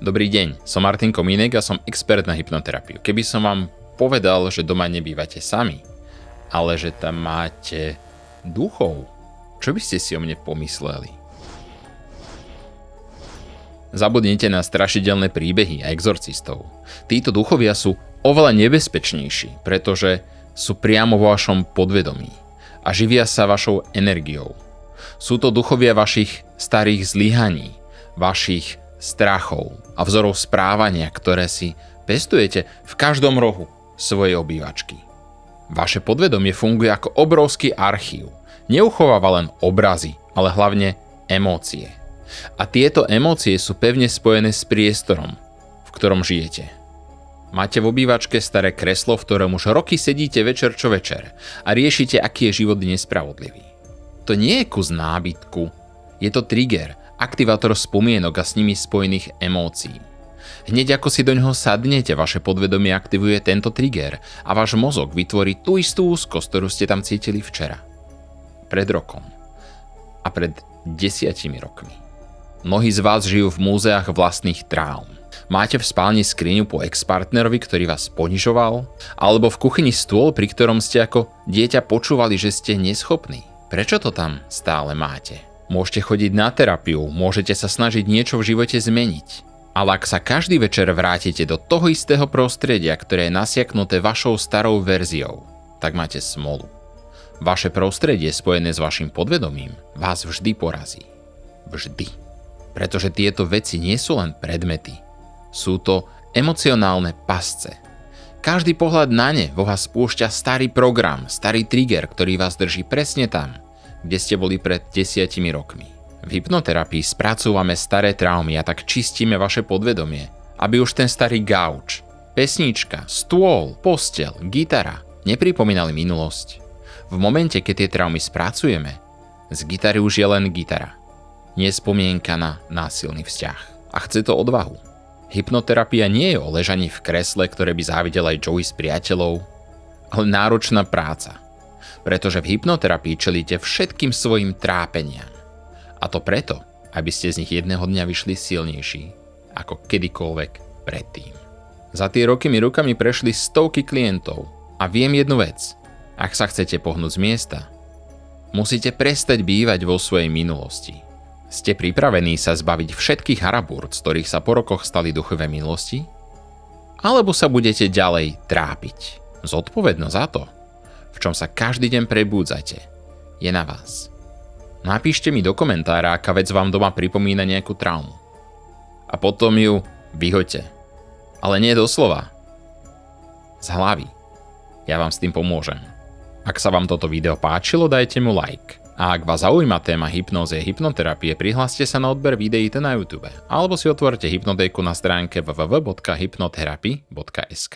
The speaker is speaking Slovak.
Dobrý deň, som Martin Komínek a som expert na hypnoterapiu. Keby som vám povedal, že doma nebývate sami, ale že tam máte duchov, čo by ste si o mne pomysleli? Zabudnite na strašidelné príbehy a exorcistov. Títo duchovia sú oveľa nebezpečnejší, pretože sú priamo vo vašom podvedomí a živia sa vašou energiou. Sú to duchovia vašich starých zlyhaní, vašich strachov a vzorov správania, ktoré si pestujete v každom rohu svojej obývačky. Vaše podvedomie funguje ako obrovský archív. Neuchováva len obrazy, ale hlavne emócie. A tieto emócie sú pevne spojené s priestorom, v ktorom žijete. Máte v obývačke staré kreslo, v ktorom už roky sedíte večer čo večer a riešite, aký je život nespravodlivý. To nie je kus nábytku, je to trigger, aktivátor spomienok a s nimi spojených emócií. Hneď ako si do ňoho sadnete, vaše podvedomie aktivuje tento trigger a váš mozog vytvorí tú istú úzkosť, ktorú ste tam cítili včera, pred rokom a pred 10 rokmi. Mnohí z vás žijú v múzeách vlastných traum. Máte v spálni skriňu po ex-partnerovi, ktorý vás ponižoval, alebo v kuchyni stôl, pri ktorom ste ako dieťa počúvali, že ste neschopní. Prečo to tam stále máte? Môžete chodiť na terapiu, môžete sa snažiť niečo v živote zmeniť. Ale ak sa každý večer vrátite do toho istého prostredia, ktoré je nasiaknuté vašou starou verziou, tak máte smolu. Vaše prostredie spojené s vašim podvedomím vás vždy porazí. Vždy. Pretože tieto veci nie sú len predmety. Sú to emocionálne pasce. Každý pohľad na ne vo vás spúšťa starý program, starý trigger, ktorý vás drží presne tam, kde ste boli pred 10 rokmi. V hypnoterapii spracúvame staré traumy a tak čistíme vaše podvedomie, aby už ten starý gauč, pesnička, stôl, posteľ, gitara nepripomínali minulosť. V momente, keď tie traumy spracujeme, z gitary už je len gitara. Nie spomienka na násilný vzťah. A chce to odvahu. Hypnoterapia nie je o ležaní v kresle, ktoré by závidel aj Joey z Priateľov, ale náročná práca. Pretože v hypnoterapii čelíte všetkým svojim trápeniam. A to preto, aby ste z nich jedného dňa vyšli silnejší ako kedykoľvek predtým. Za tie roky mi rukami prešli stovky klientov a viem jednu vec. Ak sa chcete pohnúť z miesta, musíte prestať bývať vo svojej minulosti. Ste pripravení sa zbaviť všetkých harabúrd, z ktorých sa po rokoch stali duchové minulosti? Alebo sa budete ďalej trápiť? Zodpovednosť za to, v čom sa každý deň prebúdzate, je na vás. Napíšte mi do komentára, aká vec vám doma pripomína nejakú traumu. A potom ju vyhoďte. Ale nie doslova. Z hlavy. Ja vám s tým pomôžem. Ak sa vám toto video páčilo, dajte mu like. A ak vás zaujíma téma hypnózy a hypnoterapie, prihláste sa na odber videí na YouTube alebo si otvorte hypnotéku na stránke www.hypnotherapy.sk.